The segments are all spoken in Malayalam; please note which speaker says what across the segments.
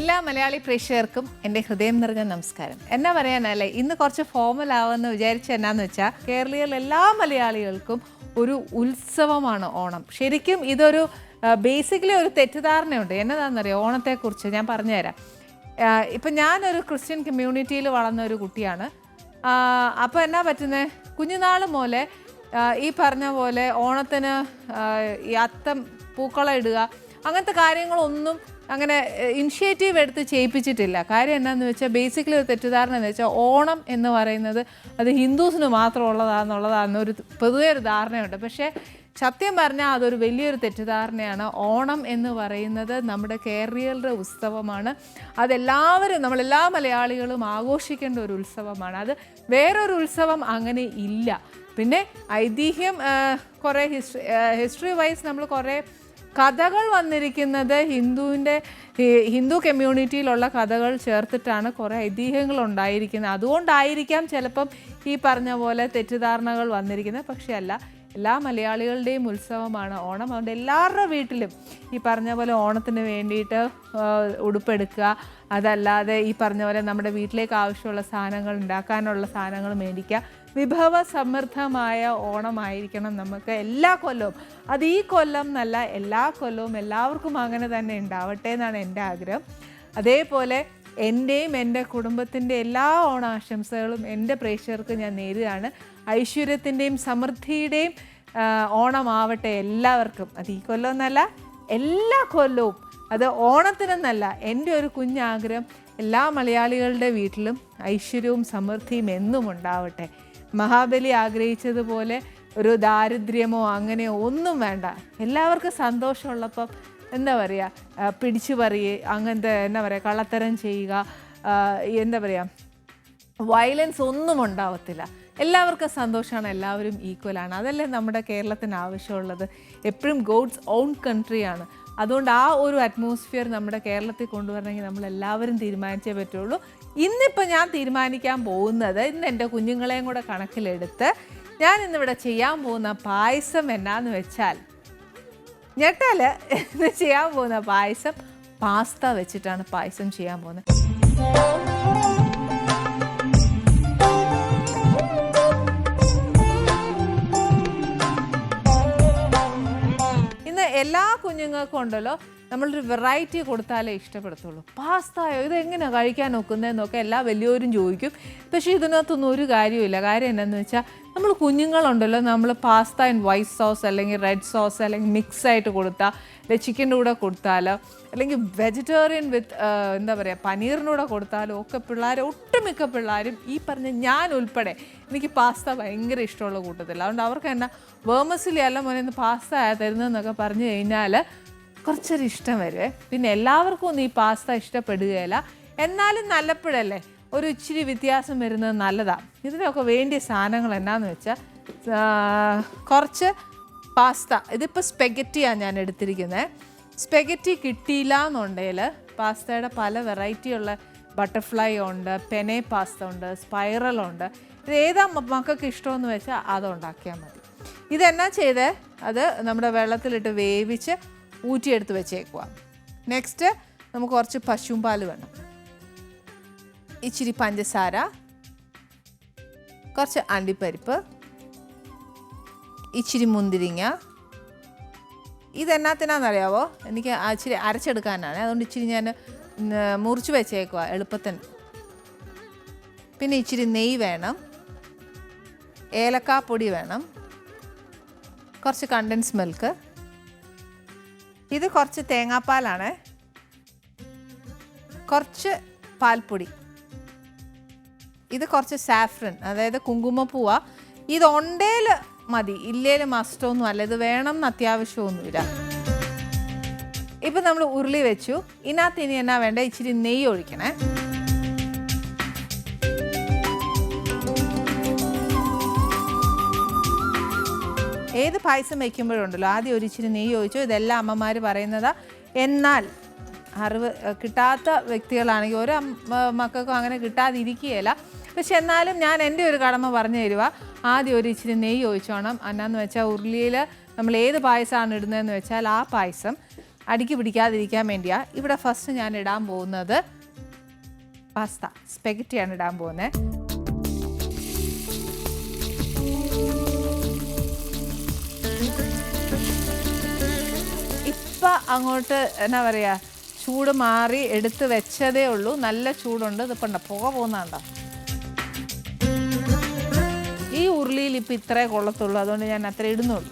Speaker 1: എല്ലാ മലയാളി പ്രേക്ഷകർക്കും എൻ്റെ ഹൃദയം നിറഞ്ഞ നമസ്കാരം. എന്നാ പറയാനല്ലേ, ഇന്ന് കുറച്ച് ഫോമൽ ആവുമെന്ന് വിചാരിച്ച എന്നാന്ന് വെച്ചാൽ കേരളീയരിൽ എല്ലാ മലയാളികൾക്കും ഒരു ഉത്സവമാണ് ഓണം. ശരിക്കും ഇതൊരു ബേസിക്കലി ഒരു തെറ്റിദ്ധാരണയുണ്ട്. എന്നതാണെന്നറിയോ ഓണത്തെക്കുറിച്ച് ഞാൻ പറഞ്ഞുതരാം. ഇപ്പം ഞാനൊരു ക്രിസ്ത്യൻ കമ്മ്യൂണിറ്റിയിൽ വളർന്ന ഒരു കുട്ടിയാണ്. അപ്പോൾ എന്നാ പറ്റുന്നത്, കുഞ്ഞുനാൾ മുതലേ ഈ പറഞ്ഞ പോലെ ഓണത്തിന് ഈ അത്തം പൂക്കളം ഇടുക അങ്ങനത്തെ കാര്യങ്ങളൊന്നും അങ്ങനെ ഇനിഷ്യേറ്റീവ് എടുത്ത് ചെയ്യിപ്പിച്ചിട്ടില്ല. കാര്യം എന്താണെന്ന് വെച്ചാൽ ബേസിക്കലി ഒരു തെറ്റിദ്ധാരണ എന്ന് വെച്ചാൽ ഓണം എന്ന് പറയുന്നത് അത് ഹിന്ദുസിന് മാത്രം ഉള്ളതാണെന്നൊരു പൊതുവേ ഒരു ധാരണയുണ്ട്. പക്ഷേ സത്യം പറഞ്ഞാൽ അതൊരു വലിയൊരു തെറ്റിദ്ധാരണയാണ്. ഓണം എന്ന് പറയുന്നത് നമ്മുടെ കേരളീയരുടെ ഉത്സവമാണ്. അതെല്ലാവരും നമ്മളെല്ലാ മലയാളികളും ആഘോഷിക്കേണ്ട ഒരു ഉത്സവമാണ്. അത് വേറൊരു ഉത്സവം അങ്ങനെ ഇല്ല. പിന്നെ ഐതിഹ്യം കുറേ ഹിസ്റ്ററി വൈസ് നമ്മൾ കുറേ കഥകൾ വന്നിരിക്കുന്നത് ഹിന്ദു കമ്മ്യൂണിറ്റിയിലുള്ള കഥകൾ ചേർത്തിട്ടാണ് കുറേ ഐതിഹ്യങ്ങൾ ഉണ്ടായിരിക്കുന്നത്. അതുകൊണ്ടായിരിക്കാം ചിലപ്പം ഈ പറഞ്ഞ പോലെ തെറ്റിദ്ധാരണകൾ വന്നിരിക്കുന്നത്. പക്ഷേ അല്ല, എല്ലാ മലയാളികളുടെയും ഉത്സവമാണ് ഓണം. അതുകൊണ്ട് എല്ലാവരുടെ വീട്ടിലും ഈ പറഞ്ഞ പോലെ ഓണത്തിന് വേണ്ടിയിട്ട് ഉടുപ്പെടുക്കുക, അതല്ലാതെ ഈ പറഞ്ഞ പോലെ നമ്മുടെ വീട്ടിലേക്ക് ആവശ്യമുള്ള സാധനങ്ങൾ ഉണ്ടാക്കാനുള്ള സാധനങ്ങൾ മേടിക്കുക. വിഭവ സമൃദ്ധമായ ഓണമായിരിക്കണം നമുക്ക് എല്ലാ കൊല്ലവും. അത് ഈ കൊല്ലം എന്നല്ല, എല്ലാ കൊല്ലവും എല്ലാവർക്കും അങ്ങനെ തന്നെ ഉണ്ടാവട്ടെ എന്നാണ് എൻ്റെ ആഗ്രഹം. അതേപോലെ എൻ്റെയും എൻ്റെ കുടുംബത്തിൻ്റെ എല്ലാ ഓണാശംസകളും എൻ്റെ പ്രേക്ഷകർക്ക് ഞാൻ നേരുകയാണ്. ഐശ്വര്യത്തിൻ്റെയും സമൃദ്ധിയുടെയും ഓണമാവട്ടെ എല്ലാവർക്കും. അത് ഈ കൊല്ലം എന്നല്ല, എല്ലാ കൊല്ലവും. അത് ഓണത്തിനെന്നല്ല, എൻ്റെ ഒരു കുഞ്ഞാഗ്രഹം എല്ലാ മലയാളികളുടെ വീട്ടിലും ഐശ്വര്യവും സമൃദ്ധിയും എന്നും ഉണ്ടാവട്ടെ. മഹാബലി ആഗ്രഹിച്ചതുപോലെ ഒരു ദാരിദ്ര്യമോ അങ്ങനെയോ ഒന്നും വേണ്ട. എല്ലാവർക്കും സന്തോഷമുള്ളപ്പം എന്താ പറയുക, പിടിച്ചു പറയുക, അങ്ങനത്തെ എന്താ പറയുക, കള്ളത്തരം ചെയ്യുക, എന്താ പറയുക, വയലൻസ് ഒന്നും ഉണ്ടാവത്തില്ല. എല്ലാവർക്കും സന്തോഷമാണ്, എല്ലാവരും ഈക്വലാണ്. അതല്ലേ നമ്മുടെ കേരളത്തിന് ആവശ്യമുള്ളത്. എപ്പോഴും ഗോഡ്സ് ഓൺ കൺട്രിയാണ്. അതുകൊണ്ട് ആ ഒരു അറ്റ്മോസ്ഫിയർ നമ്മുടെ കേരളത്തിൽ കൊണ്ടുവരണമെങ്കിൽ നമ്മളെല്ലാവരും തീരുമാനിച്ചേ പറ്റുള്ളൂ. ഇന്നിപ്പോൾ ഞാൻ തീരുമാനിക്കാൻ പോകുന്നത്, ഇന്ന് എൻ്റെ കുഞ്ഞുങ്ങളെയും കൂടെ കണക്കിലെടുത്ത് ഞാൻ ഇന്നിവിടെ ചെയ്യാൻ പോകുന്ന പായസം എന്നാന്ന് വെച്ചാൽ, ഞെട്ടല് ഇന്ന് ചെയ്യാൻ പോകുന്ന പായസം പാസ്ത വെച്ചിട്ടാണ് പായസം ചെയ്യാൻ പോകുന്നത്. ഇന്ന് എല്ലാ കുഞ്ഞുങ്ങൾക്കും ഉണ്ടല്ലോ, നമ്മളൊരു വെറൈറ്റി കൊടുത്താലേ ഇഷ്ടപ്പെടത്തുള്ളൂ. പാസ്തയോ, ഇതെങ്ങനെയാണ് കഴിക്കാൻ നോക്കുന്നതെന്നൊക്കെ എല്ലാ വലിയവരും ചോദിക്കും. പക്ഷേ ഇതിനകത്തൊന്നും ഒരു കാര്യമില്ല. കാര്യം എന്താണെന്ന് വെച്ചാൽ നമ്മൾ കുഞ്ഞുങ്ങളുണ്ടല്ലോ, നമ്മൾ പാസ്ത ഇൻ വൈറ്റ് സോസ് അല്ലെങ്കിൽ റെഡ് സോസ് അല്ലെങ്കിൽ മിക്സ് ആയിട്ട് കൊടുത്താൽ, അല്ലെങ്കിൽ ചിക്കൻ്റെ കൂടെ കൊടുത്താലോ, അല്ലെങ്കിൽ വെജിറ്റേറിയൻ വിത്ത് എന്താ പറയുക പനീറിൻ്റെ കൂടെ കൊടുത്താലോ ഒക്കെ ഒട്ടുമിക്ക പിള്ളേരും ഈ പറഞ്ഞ ഞാൻ ഉൾപ്പെടെ എനിക്ക് പാസ്ത ഭയങ്കര ഇഷ്ടമുള്ള കൂട്ടത്തില്ല. അതുകൊണ്ട് അവർക്ക് എന്നാ വേർമസിലി അല്ല മോനെ ഇന്ന് പാസ്ത തരുന്നതെന്നൊക്കെ പറഞ്ഞു കഴിഞ്ഞാൽ കുറച്ചൊരു ഇഷ്ടം വരുവേ. പിന്നെ എല്ലാവർക്കും ഒന്നും ഈ പാസ്ത ഇഷ്ടപ്പെടുകയില്ല. എന്നാലും നല്ലപ്പോഴല്ലേ ഒരു ഇച്ചിരി വ്യത്യാസം വരുന്നത് നല്ലതാണ്. ഇതിനൊക്കെ വേണ്ടിയ സാധനങ്ങൾ എന്നാന്ന് വെച്ചാൽ കുറച്ച് പാസ്ത. ഇതിപ്പോൾ സ്പെഗറ്റിയാണ് ഞാൻ എടുത്തിരിക്കുന്നത്. സ്പെഗറ്റി കിട്ടിയില്ല എന്നുണ്ടെങ്കിൽ പാസ്തയുടെ പല വെറൈറ്റിയുള്ള ബട്ടർഫ്ലൈ ഉണ്ട്, പെനെ പാസ്ത ഉണ്ട്, സ്പൈറലുണ്ട്. ഇത് ഏതാ മക്കൾക്ക് ഇഷ്ടമെന്ന് വെച്ചാൽ അതുണ്ടാക്കിയാൽ മതി. ഇതെന്നാ ചെയ്തേ, അത് നമ്മുടെ വെള്ളത്തിലിട്ട് വേവിച്ച് ഊറ്റിയെടുത്ത് വെച്ചേക്കുക. നെക്സ്റ്റ് നമുക്ക് കുറച്ച് പശുമ്പാൽ വേണം, ഇച്ചിരി പഞ്ചസാര, കുറച്ച് അണ്ടിപ്പരിപ്പ്, ഇച്ചിരി മുന്തിരിങ്ങ. ഇതെന്നാത്തിനാണെന്നറിയാവോ, എനിക്ക് ഇച്ചിരി അരച്ചെടുക്കാനാണ്. അതുകൊണ്ട് ഇച്ചിരി ഞാൻ മുറിച്ച് വെച്ചേക്കുക എളുപ്പത്തിന്. പിന്നെ ഇച്ചിരി നെയ്യ് വേണം, ഏലക്കാപ്പൊടി വേണം, കുറച്ച് കണ്ടൻസ് മിൽക്ക്, ഇത് കുറച്ച് തേങ്ങാപ്പാലാണ്, കുറച്ച് പാൽപ്പൊടി, ഇത് കുറച്ച് സാഫ്രൻ അതായത് കുങ്കുമപ്പൂവ. ഇത് ഉണ്ടേൽ മതി, ഇല്ലേൽ മസ്റ്റൊന്നും അല്ല. ഇത് വേണം എന്ന് അത്യാവശ്യമൊന്നുമില്ല. ഇപ്പം നമ്മൾ ഉരുളി വെച്ചു. ഇതിനകത്ത് ഇനി എന്നാ വേണ്ട, ഇച്ചിരി നെയ്യ് ഒഴിക്കണേ. ഏത് പായസം വയ്ക്കുമ്പോഴുണ്ടല്ലോ ആദ്യം ഒരു ഇച്ചിരി നെയ്യ് ഒഴിച്ചു. ഇതെല്ലാം അമ്മമാർ പറയുന്നതാ. എന്നാൽ അറിവ് കിട്ടാത്ത വ്യക്തികളാണെങ്കിൽ ഒരു മക്കൾക്കും അങ്ങനെ കിട്ടാതിരിക്കുകയില്ല. പക്ഷെ എന്നാലും ഞാൻ എൻ്റെ ഒരു കടമ പറഞ്ഞു തരുക, ആദ്യം ഒരു ഇച്ചിരി നെയ്യ് ഒഴിച്ചോണം. എന്നാന്ന് വെച്ചാൽ ഉരുളിയിൽ നമ്മൾ ഏത് പായസമാണ് ഇടുന്നതെന്ന് വെച്ചാൽ ആ പായസം അടിക്ക് പിടിക്കാതിരിക്കാൻ വേണ്ടിയാ. ഇവിടെ ഫസ്റ്റ് ഞാൻ ഇടാൻ പോകുന്നത് പാസ്ത സ്പെഗറ്റിയാണ് ഇടാൻ പോകുന്നത്. ഇപ്പം അങ്ങോട്ട് എന്നാ പറയുക, ചൂട് മാറി എടുത്ത് വെച്ചതേ ഉള്ളൂ. നല്ല ചൂടുണ്ട്. ഇതിപ്പോൾ പുക പോകുന്നുണ്ടോ? ഈ ഉരുളിയിൽ ഇപ്പം ഇത്രേ കൊള്ളത്തുള്ളൂ, അതുകൊണ്ട് ഞാൻ അത്ര ഇടുന്നുള്ളൂ.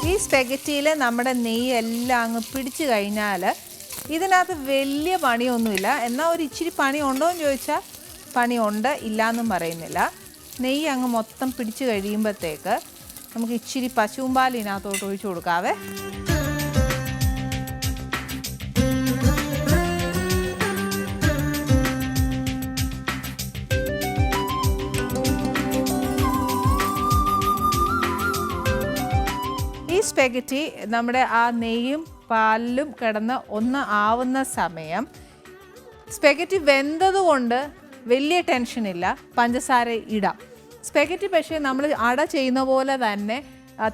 Speaker 1: ഈ സ്പെഗറ്റിയിൽ നമ്മുടെ നെയ്യ് എല്ലാം അങ്ങ് പിടിച്ചു കഴിഞ്ഞാൽ ഇതിനകത്ത് വലിയ പണിയൊന്നുമില്ല. എന്നാൽ ഒരു ഇച്ചിരി പണി ഉണ്ടോ എന്ന് ചോദിച്ചാൽ പണിയുണ്ട്, ഇല്ലയെന്നും പറയുന്നില്ല. നെയ്യ് അങ്ങ് മൊത്തം പിടിച്ചു കഴിയുമ്പോഴത്തേക്ക് നമുക്ക് ഇച്ചിരി പശുമ്പാൽ ഇതിനകത്തോട്ട് ഒഴിച്ചു കൊടുക്കാവേ. ഈ സ്പെഗറ്റി നമ്മുടെ ആ നെയ്യും പാലിലും കിടന്ന് ഒന്ന് ആവുന്ന സമയം സ്പെഗറ്റി വെന്തതുകൊണ്ട് വലിയ ടെൻഷനില്ല, പഞ്ചസാര ഇടാം. സ്പെഗറ്റി പക്ഷേ നമ്മൾ അട ചെയ്യുന്ന പോലെ തന്നെ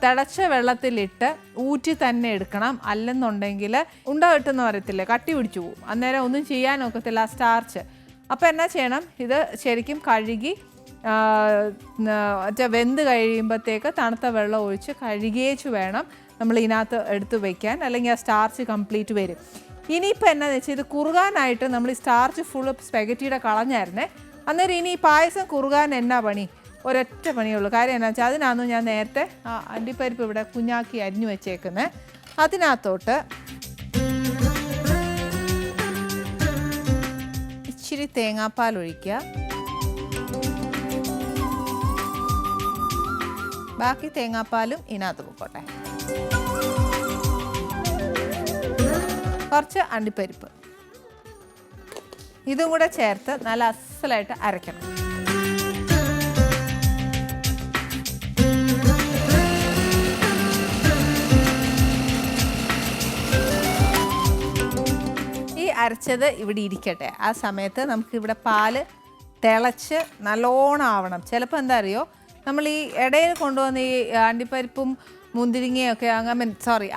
Speaker 1: തിളച്ച വെള്ളത്തിലിട്ട് ഊറ്റി തന്നെ എടുക്കണം. അല്ലെന്നുണ്ടെങ്കിൽ ഉണ്ട കിട്ടുന്ന പറയത്തില്ലേ, കട്ടി പിടിച്ചു പോകും. അന്നേരം ഒന്നും ചെയ്യാനൊക്കത്തില്ല സ്റ്റാർച്ച്. അപ്പോൾ എന്നാ ചെയ്യണം, ഇത് ശരിക്കും കഴുകി വെന്ത് കഴിയുമ്പോഴത്തേക്ക് തണുത്ത വെള്ളം ഒഴിച്ച് കഴുകിയേച്ച് വേണം നമ്മൾ ഇതിനകത്ത് എടുത്ത് വയ്ക്കാൻ, അല്ലെങ്കിൽ ആ സ്റ്റാർച്ച് കംപ്ലീറ്റ് വരും. ഇനിയിപ്പോൾ എന്നാന്ന് വെച്ചാൽ ഇത് കുറുകാനായിട്ട് നമ്മൾ ഈ സ്റ്റാർച്ച് ഫുള്ള് സ്പെഗറ്റിയുടെ കളഞ്ഞായിരുന്നേ. അന്നേരം ഇനി ഈ പായസം കുറുകാൻ എന്നാ പണി? ഒരൊറ്റ പണിയുള്ളൂ. കാര്യം എന്നാ വെച്ചാൽ അതിനകത്ത് ഞാൻ നേരത്തെ അണ്ടിപ്പരിപ്പ് ഇവിടെ കുഞ്ഞാക്കി അരിഞ്ഞു വെച്ചേക്കുന്നത്. അതിനകത്തോട്ട് ഇച്ചിരി തേങ്ങാപ്പാൽ ഒഴിക്കുക. ബാക്കി തേങ്ങാപ്പാലും ഇതിനകത്ത് പോട്ടെ. കുറച്ച് അണ്ടിപ്പരിപ്പ് ഇതും കൂടെ ചേർത്ത് നല്ല അസലായിട്ട് അരയ്ക്കണം. ഈ അരച്ചത് ഇവിടെ ഇരിക്കട്ടെ. ആ സമയത്ത് നമുക്കിവിടെ പാല് തിളച്ച് നല്ലോണം ആവണം. ചിലപ്പോൾ എന്താ അറിയോ, നമ്മൾ ഈ ഇടയിൽ കൊണ്ടുവന്ന് ഈ അണ്ടിപ്പരിപ്പും മുന്തിരിങ്ങയൊക്കെ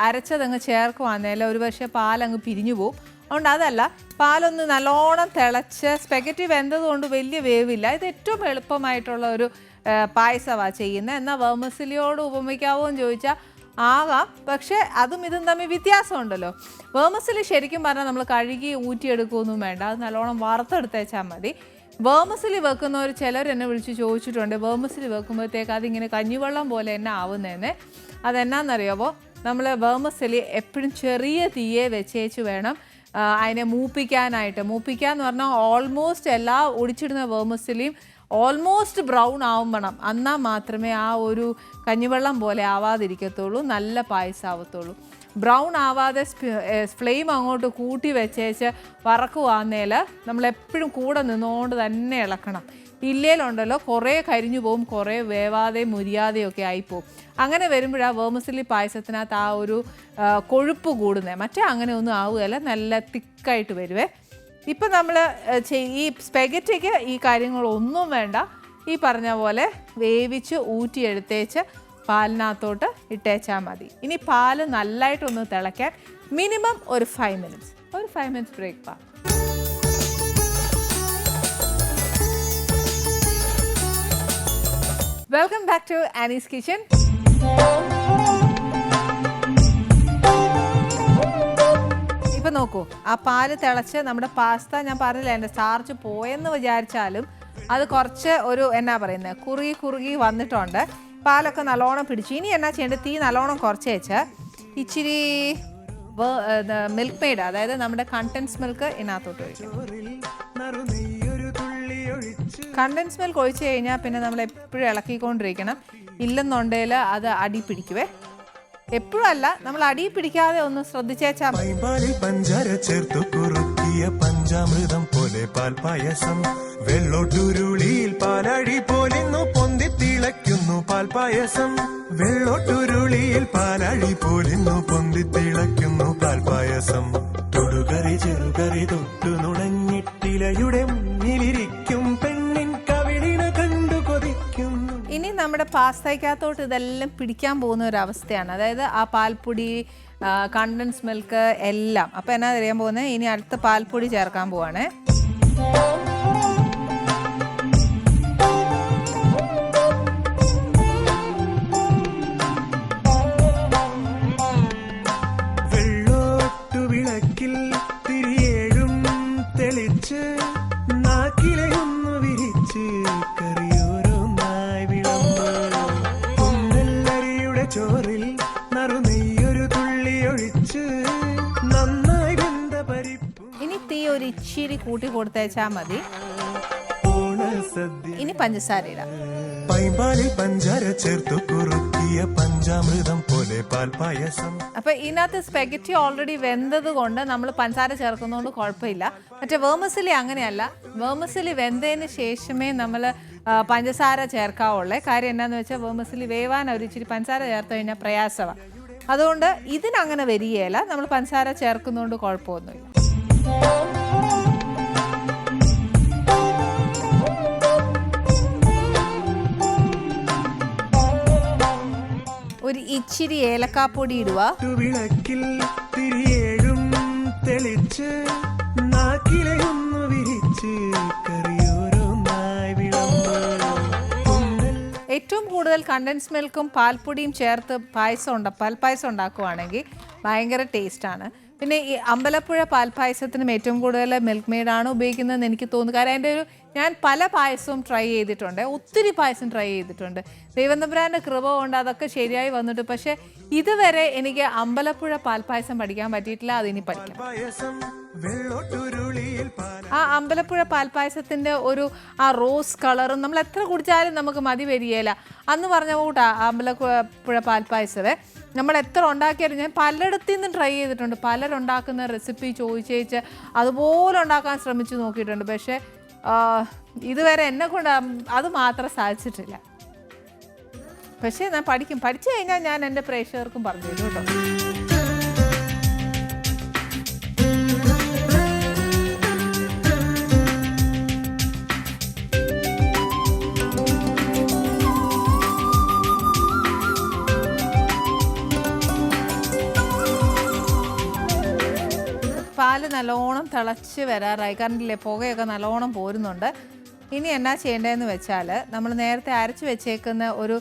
Speaker 1: അരച്ചതങ്ങ് ചേർക്കുവാന്നേലും ഒരു പക്ഷേ പാലങ്ങ് പിരിഞ്ഞു പോവും. അതുകൊണ്ട് അതല്ല, പാലൊന്ന് നല്ലോണം തിളച്ച് സ്പെഗറ്റി വെന്തതുകൊണ്ട് വലിയ വേവില്ല. ഇത് ഏറ്റവും എളുപ്പമായിട്ടുള്ള ഒരു പായസമാണ് ചെയ്യുന്നത്. എന്നാൽ വെർമിസെല്ലിയോട് ഉപമിക്കാവോ എന്ന് ചോദിച്ചാൽ ആകാം, പക്ഷേ അതും ഇതും തമ്മിൽ വ്യത്യാസമുണ്ടല്ലോ. വെർമിസെല്ലി ശരിക്കും പറഞ്ഞാൽ നമ്മൾ കഴുകി ഊറ്റിയെടുക്കുകയൊന്നും വേണ്ട, അത് നല്ലോണം വറുത്തെടുത്തേച്ചാൽ മതി. വെർമിസെല്ലി വെക്കുന്നവർ ചിലർ എന്നെ വിളിച്ച് ചോദിച്ചിട്ടുണ്ട്, വെർമിസെല്ലി വെക്കുമ്പോഴത്തേക്ക് അതിങ്ങനെ കഞ്ഞിവെള്ളം പോലെ തന്നെ ആവുന്നതെന്ന്. അതെന്നാന്നറിയാമോ, നമ്മൾ വെർമിസെല്ലി എപ്പോഴും ചെറിയ തീയെ വെച്ചേച്ച് വേണം അതിനെ മൂപ്പിക്കാനായിട്ട്. മൂപ്പിക്കാന്ന് പറഞ്ഞാൽ ഓൾമോസ്റ്റ് എല്ലാ ഒടിച്ചിടുന്ന വെർമിസെല്ലിയും ഓൾമോസ്റ്റ് ബ്രൗൺ ആവുമ്പണം, എന്നാൽ മാത്രമേ ആ ഒരു കഞ്ഞിവെള്ളം പോലെ ആവാതിരിക്കത്തുള്ളൂ, നല്ല പായസം ആവത്തുള്ളൂ. ബ്രൗൺ ആവാതെ ഫ്ലെയിം അങ്ങോട്ട് കൂട്ടി വെച്ചേച്ച് വറക്കുവാന്നേൽ നമ്മളെപ്പോഴും കൂടെ നിന്നുകൊണ്ട് തന്നെ ഇളക്കണം. ഇല്ലേലുണ്ടല്ലോ കുറേ കരിഞ്ഞു പോവും, കുറേ വേവാതെയും മുരിയാതെയും ഒക്കെ ആയിപ്പോവും. അങ്ങനെ വരുമ്പോഴാണ് വെർമിസെല്ലി പായസത്തിനകത്ത് ആ ഒരു കൊഴുപ്പ് കൂടുന്നത്. മറ്റേ അങ്ങനെ ഒന്നും ആവുകയല്ല, നല്ല തിക്കായിട്ട് വരുവേ. ഇപ്പം നമ്മൾ ഈ സ്പെഗറ്റിക്ക് ഈ കാര്യങ്ങളൊന്നും വേണ്ട. ഈ പറഞ്ഞ പോലെ വേവിച്ച് ഊറ്റിയെടുത്തേച്ച് പാലിനകത്തോട്ട് ഇട്ടേച്ചാൽ മതി. ഇനി പാല് നല്ലതായിട്ടൊന്ന് തിളയ്ക്കാൻ മിനിമം ഒരു 5 മിനിറ്റ്സ് ബ്രേക്ക് പാ. Welcome back to Annie's kitchen. ഇപ്പം നോക്കൂ, ആ പാല് തിളച്ച് നമ്മുടെ പാസ്ത, ഞാൻ പറഞ്ഞില്ല എൻ്റെ സ്റ്റാർച്ച് പോയെന്ന് വിചാരിച്ചാലും അത് കുറച്ച് ഒരു എന്നാ പറയുന്നത് കുറുകി വന്നിട്ടുണ്ട്. പാലൊക്കെ നല്ലോണം പിടിച്ചു. ഇനി എന്നാ ചെയ്യേണ്ടത്, തീ നല്ലോണം കുറച്ച് വെച്ച് ഇച്ചിരി മിൽക്ക് മെയ്ഡ്, അതായത് നമ്മുടെ കണ്ടൻസ് മിൽക്ക് ഇതിനകത്തോട്ട് ഒഴിക്കും. കണ്ടൻസ് മിൽക്ക് ഒഴിച്ച് കഴിഞ്ഞാൽ പിന്നെ നമ്മൾ എപ്പോഴും ഇളക്കിക്കൊണ്ടിരിക്കണം, ഇല്ലെന്നുണ്ടെങ്കിൽ അത് അടി പിടിക്കുവേ. എപ്പോഴും അല്ല, നമ്മൾ അടി പിടിക്കാതെ ഒന്ന് ശ്രദ്ധിച്ചേച്ചാൽ
Speaker 2: പഞ്ചാര ചേർത്തു കുറുക്കിയ പഞ്ചാമൃതം പോലെ പാൽ പായസം. വെള്ളോട്ടുരുളിയിൽ പാലടി പോലിന്നു പൊന്തി തിളയ്ക്കുന്നു പാൽ പായസം. വെള്ളോട്ടുരുളിയിൽ പാലടി പോലിന്നു പൊന്തി തിളയ്ക്കുന്നു പാൽ പായസം. തൊടുകറി ചെറുകറി തൊട്ടു നുണഞ്ഞിട്ടിലയുടെ മുന്നിലിരിക്കും പെണ്ണിൻ കവിളിന കണ്ടു കൊതിക്കുന്നു.
Speaker 1: ഇനി നമ്മുടെ നമ്മുടെ പാസ്തയ്ക്കകത്തോട്ട് ഇതെല്ലാം പിടിക്കാൻ പോകുന്ന ഒരു അവസ്ഥയാണ്. അതായത് ആ പാൽപ്പൊടി, കണ്ടൻസ് മിൽക്ക് എല്ലാം. അപ്പോൾ എന്നാ അറിയാൻ പോകുന്നത്, ഇനി അടുത്ത പാൽപ്പൊടി ചേർക്കാൻ പോവാണേ. ഇനി തീ ഒരു ഇച്ചിരി കൂട്ടി കൊടുത്തേച്ചാൽ മതി. ഇനി പഞ്ചസാര ഇടാം.
Speaker 2: പൈമ്പാലിൽ പഞ്ചാര ചേർത്തു കുറുക്കിയ പഞ്ചാമൃതം പോലെ പാൽപായസം.
Speaker 1: അപ്പൊ ഇതിനകത്ത് സ്പെഗറ്റി ഓൾറെഡി വെന്തത് കൊണ്ട് നമ്മൾ പഞ്ചസാര ചേർക്കുന്നതുകൊണ്ട് കുഴപ്പമില്ല. മറ്റേ വേർമസിലി അങ്ങനെയല്ല. വേർമസിലി വെന്തതിന് ശേഷമേ നമ്മൾ പഞ്ചസാര ചേർക്കാവുള്ളേ. കാര്യം എന്നാന്ന് വെച്ചാൽ വേർമസിലി വേവാൻ ഒരു ഇച്ചിരി പഞ്ചസാര ചേർത്ത് കഴിഞ്ഞാൽ പ്രയാസമാണ്. അതുകൊണ്ട് ഇതിനങ്ങനെ വരികയില്ല. നമ്മൾ പഞ്ചസാര ചേർക്കുന്നതുകൊണ്ട് കുഴപ്പമൊന്നുമില്ല. ഒരു ഇച്ചിരി ഏലക്കാപ്പൊടി ഇടുക. ഏറ്റവും കൂടുതൽ കണ്ടൻസ് മിൽക്കും പാൽപ്പൊടിയും ചേർത്ത് പാൽപ്പായസം ഉണ്ടാക്കുവാണെങ്കിൽ ഭയങ്കര ടേസ്റ്റാണ്. പിന്നെ ഈ അമ്പലപ്പുഴ പാൽപ്പായസത്തിനും ഏറ്റവും കൂടുതൽ മിൽക്ക് മെയ്ഡാണ് ഉപയോഗിക്കുന്നതെന്ന് എനിക്ക് തോന്നുന്നു. കാരണം ഞാൻ പല പായസവും ട്രൈ ചെയ്തിട്ടുണ്ട്, ഒത്തിരി പായസം ട്രൈ ചെയ്തിട്ടുണ്ട്. ദൈവത്തമ്പുരാൻ്റെ കൃപ കൊണ്ട് അതൊക്കെ ശരിയായി വന്നിട്ട്. പക്ഷേ ഇതുവരെ എനിക്ക് അമ്പലപ്പുഴ പാൽപ്പായസം പഠിക്കാൻ പറ്റിയിട്ടില്ല. അതിനി പഠിക്കാം. ആ അമ്പലപ്പുഴ പാൽപ്പായസത്തിൻ്റെ ആ റോസ് കളറും നമ്മൾ എത്ര കുടിച്ചാലും നമുക്ക് മതി വരികയില്ല. അന്ന് പറഞ്ഞ കൂട്ടാ അമ്പലപ്പുഴ പാൽപ്പായസമേ നമ്മൾ എത്ര ഉണ്ടാക്കിയാലും ഞാൻ പലയിടത്തു നിന്നും ട്രൈ ചെയ്തിട്ടുണ്ട്. പലരുണ്ടാക്കുന്ന റെസിപ്പി ചോദിച്ചേച്ച് അതുപോലെ ഉണ്ടാക്കാൻ ശ്രമിച്ചു നോക്കിയിട്ടുണ്ട്. പക്ഷേ ഇതുവരെ എന്നെ കൊണ്ട് അത് മാത്രം സാധിച്ചിട്ടില്ല. പക്ഷേ ഞാൻ പഠിച്ചു കഴിഞ്ഞാൽ ഞാൻ എൻ്റെ പ്രേക്ഷകർക്കും പറഞ്ഞു തരും കേട്ടോ. പാല് നല്ലോണം തിളച്ച് വരാറായി. കണ്ടില്ലേ, പുകയൊക്കെ നല്ലോണം പോരുന്നുണ്ട്. ഇനി എന്നാ ചെയ്യേണ്ടതെന്ന് വെച്ചാൽ നമ്മൾ നേരത്തെ അരച്ച് വെച്ചേക്കുന്ന ഒരു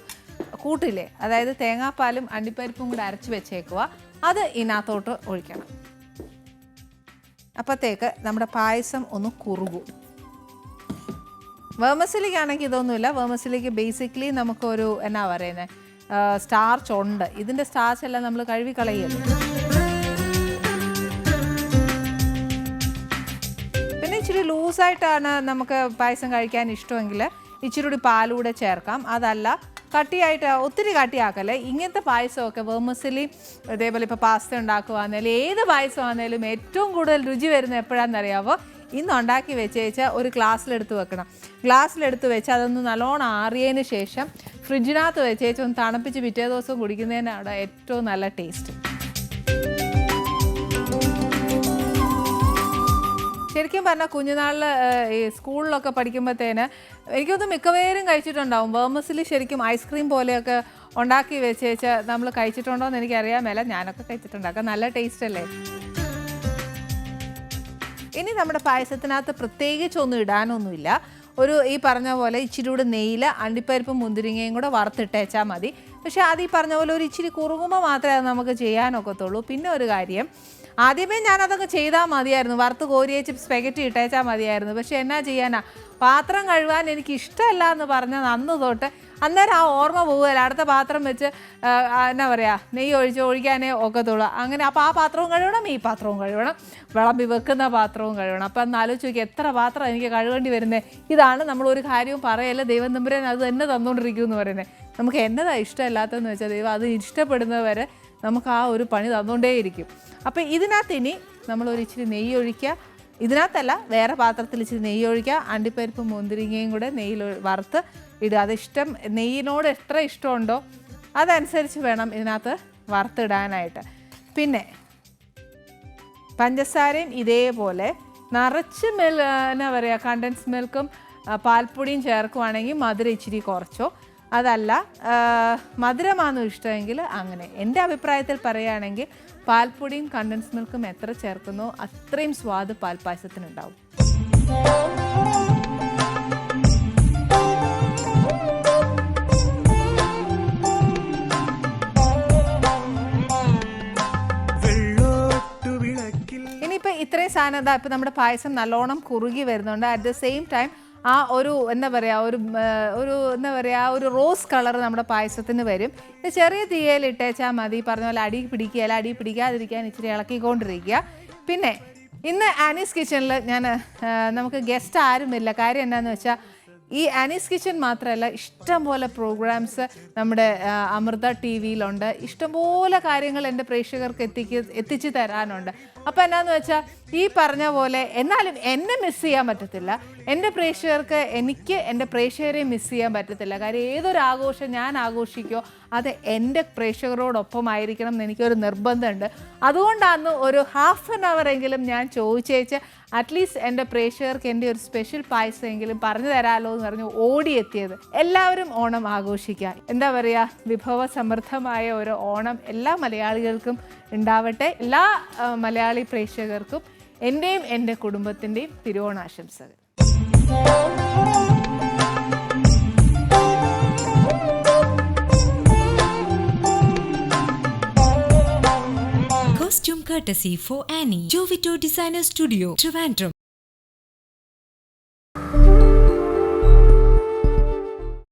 Speaker 1: കൂട്ടില്ലേ, അതായത് തേങ്ങാപ്പാലും അണ്ടിപ്പരിപ്പും കൂടെ അരച്ച് വെച്ചേക്കുക. അത് ഇതിനകത്തോട്ട് ഒഴിക്കണം. അപ്പോഴത്തേക്ക് നമ്മുടെ പായസം ഒന്ന് കുറുകും. വേർമസിലിക്കാണെങ്കിൽ ഇതൊന്നുമില്ല. വേർമസിലിക്ക് ബേസിക്കലി നമുക്കൊരു എന്നാ പറയുന്നത് സ്റ്റാർച്ച് ഉണ്ട്. ഇതിൻ്റെ സ്റ്റാർച്ച് എല്ലാം നമ്മൾ കഴുകി കളയുമല്ലോ. ഇച്ചിരി ലൂസായിട്ടാണ് നമുക്ക് പായസം കഴിക്കാൻ ഇഷ്ടമെങ്കിൽ ഇച്ചിരി കൂടി പാലൂടെ ചേർക്കാം. അതല്ല കട്ടിയായിട്ട് ഒത്തിരി കട്ടിയാക്കല്ലേ. ഇങ്ങനത്തെ പായസമൊക്കെ വേർമസിലി ഇതേപോലെ ഇപ്പോൾ പാസ്ത ഉണ്ടാക്കുകയാണെങ്കിലും ഏത് പായസമാണെങ്കിലും ഏറ്റവും കൂടുതൽ രുചി വരുന്നത് എപ്പോഴാണെന്നറിയാമോ, ഇന്ന് ഉണ്ടാക്കി വെച്ചേച്ചാൽ ഒരു ഗ്ലാസ്സിലെടുത്ത് വെക്കണം. ഗ്ലാസ്സിലെടുത്ത് വെച്ച് അതൊന്ന് നല്ലോണം ആറിയതിന് ശേഷം ഫ്രിഡ്ജിനകത്ത് വെച്ചേച്ച് ഒന്ന് തണുപ്പിച്ച് പിറ്റേ ദിവസം കുടിക്കുന്നതിനാണ് ഏറ്റവും നല്ല ടേസ്റ്റ്. ശരിക്കും പറഞ്ഞാൽ കുഞ്ഞുനാളിൽ ഈ സ്കൂളിലൊക്കെ പഠിക്കുമ്പോഴത്തേന് എനിക്കൊന്ന് മിക്കവേരും കഴിച്ചിട്ടുണ്ടാവും. വേർമസിലി ശരിക്കും ഐസ്ക്രീം പോലെയൊക്കെ ഉണ്ടാക്കി വെച്ചേച്ച് നമ്മൾ കഴിച്ചിട്ടുണ്ടോ എന്ന് എനിക്കറിയാൻ മേല. ഞാനൊക്കെ കഴിച്ചിട്ടുണ്ടാക്കാം. നല്ല ടേസ്റ്റ് അല്ലേ. ഇനി നമ്മുടെ പായസത്തിനകത്ത് പ്രത്യേകിച്ചൊന്നും ഇടാനൊന്നുമില്ല. ഈ പറഞ്ഞ പോലെ ഇച്ചിരി കൂടെ നെയ്യിൽ അണ്ടിപ്പരിപ്പും മുന്തിരിങ്ങയും കൂടെ വറുത്തിട്ടേച്ചാൽ മതി. പക്ഷേ അത് ഈ പറഞ്ഞ പോലെ ഒരു ഇച്ചിരി കുറുകുമ്പോൾ മാത്രമേ അത് നമുക്ക് ചെയ്യാനൊക്കത്തുള്ളൂ. പിന്നെ ഒരു കാര്യം, ആദ്യമേ ഞാനതൊക്കെ ചെയ്താൽ മതിയായിരുന്നു. വറുത്ത് കോരിയേച്ച് സ്പെഗറ്റി ഇട്ടേച്ചാൽ മതിയായിരുന്നു. പക്ഷെ എന്നാ ചെയ്യാനാ, പാത്രം കഴുകാൻ എനിക്ക് ഇഷ്ടമല്ല എന്ന് പറഞ്ഞാൽ അന്ന് തൊട്ട് അന്നേരം ആ ഓർമ്മ പോകുകയല്ല. അടുത്ത പാത്രം വെച്ച് എന്നാ പറയുക, നെയ്യ് ഒഴിക്കാനേ ഒക്കത്തുള്ളൂ. അങ്ങനെ അപ്പോൾ ആ പാത്രവും കഴുകണം, ഈ പാത്രവും കഴുകണം, വിളമ്പി വെക്കുന്ന പാത്രവും കഴുകണം. അപ്പം അന്ന് ആലോചിച്ച് നോക്കി എത്ര പാത്രം എനിക്ക് കഴുകേണ്ടി വരുന്നത്. ഇതാണ് നമ്മളൊരു കാര്യവും പറയല്ല, ദൈവം തമ്പുരാൻ അത് തന്നെ തന്നുകൊണ്ടിരിക്കും എന്ന് പറയുന്നത്. നമുക്ക് എന്നതാ ഇഷ്ടമല്ലാത്തതെന്ന് വെച്ചാൽ ദൈവം അത് ഇഷ്ടപ്പെടുന്നവരെ നമുക്ക് ആ ഒരു പണി തന്നുകൊണ്ടേയിരിക്കും. അപ്പോൾ ഇതിനകത്ത് ഇനി നമ്മളൊരു ഇച്ചിരി നെയ്യ് ഒഴിക്കുക. ഇതിനകത്തല്ല, വേറെ പാത്രത്തിൽ ഇച്ചിരി നെയ്യ് ഒഴിക്കുക. അണ്ടിപ്പരിപ്പും മുന്തിരിങ്ങയും കൂടെ നെയ്യിൽ വറുത്ത് ഇടുക. അതിഷ്ടം നെയ്യിനോട് എത്ര ഇഷ്ടമുണ്ടോ അതനുസരിച്ച് വേണം ഇതിനകത്ത് വറുത്തിടാനായിട്ട്. പിന്നെ പഞ്ചസാരയും ഇതേപോലെ നിറച്ച് എന്നാ പറയുക കണ്ടൻസ് മിൽക്കും പാൽപ്പൊടിയും ചേർക്കുവാണെങ്കിൽ മധുരം ഇച്ചിരി കുറച്ചോ. അതല്ല മധുരമാണോ ഇഷ്ടമെങ്കിൽ അങ്ങനെ. എൻ്റെ അഭിപ്രായത്തിൽ പറയുകയാണെങ്കിൽ പാൽപ്പൊടിയും കണ്ടൻസ് മിൽക്കും എത്ര ചേർക്കുന്നോ അത്രയും സ്വാദ് പാൽപ്പായസത്തിനുണ്ടാവും. ഇനിയിപ്പോൾ ഇത്രയും സാധനം ഇതാ ഇപ്പം നമ്മുടെ പായസം നല്ലോണം കുറുകി വരുന്നുണ്ട്. അറ്റ് ദ സെയിം ടൈം ആ ഒരു എന്താ പറയുക ഒരു റോസ് കളർ നമ്മുടെ പായസത്തിന് വരും. ഇത് ചെറിയ തീയയിൽ ഇട്ടേച്ചാൽ മതി. പറഞ്ഞ പോലെ അടി പിടിക്കാതിരിക്കാൻ ഇച്ചിരി ഇളക്കിക്കൊണ്ടിരിക്കുക. പിന്നെ ഇന്ന് ആനീസ് കിച്ചണിൽ നമുക്ക് ഗസ്റ്റ് ആരുമില്ല. കാര്യം എന്താണെന്ന് വെച്ചാൽ ഈ ആനീസ് കിച്ചൺ മാത്രമല്ല, ഇഷ്ടംപോലെ പ്രോഗ്രാംസ് നമ്മുടെ അമൃത ടി വിയിലുണ്ട്. ഇഷ്ടംപോലെ കാര്യങ്ങൾ എൻ്റെ പ്രേക്ഷകർക്ക് എത്തിച്ചു തരാനുണ്ട്. അപ്പോൾ എന്നാന്ന് വെച്ചാൽ ഈ പറഞ്ഞ പോലെ എന്നാലും എന്നെ മിസ് ചെയ്യാൻ പറ്റത്തില്ല, എൻ്റെ പ്രേക്ഷകർക്ക് എൻ്റെ പ്രേക്ഷകരെ മിസ് ചെയ്യാൻ പറ്റത്തില്ല. കാര്യം ഏതൊരു ആഘോഷം ഞാൻ ആഘോഷിക്കോ അത് എൻ്റെ പ്രേക്ഷകരോടൊപ്പമായിരിക്കണം എന്ന് എനിക്കൊരു നിർബന്ധമുണ്ട്. അതുകൊണ്ടാണ് ഒരു ഹാഫ് ആൻ അവർ എങ്കിലും ഞാൻ ചോദിച്ചേച്ച് അറ്റ്ലീസ്റ്റ് എൻ്റെ പ്രേക്ഷകർക്ക് എൻ്റെ ഒരു സ്പെഷ്യൽ പായസമെങ്കിലും പറഞ്ഞു തരാമല്ലോ എന്ന് പറഞ്ഞ് ഓടിയെത്തിയത്. എല്ലാവരും ഓണം ആഘോഷിക്കുക. എന്താ പറയുക, വിഭവസമൃദ്ധമായ ഒരു ഓണം എല്ലാ മലയാളികൾക്കും ഉണ്ടാവട്ടെ. എല്ലാ മലയാളി പ്രേക്ഷകർക്കും എൻ്റെയും എൻ്റെ കുടുംബത്തിൻ്റെയും തിരുവോണാശംസകൾ.
Speaker 3: Costume courtesy for Annie, Jovito Designer Studio, Trivandrum.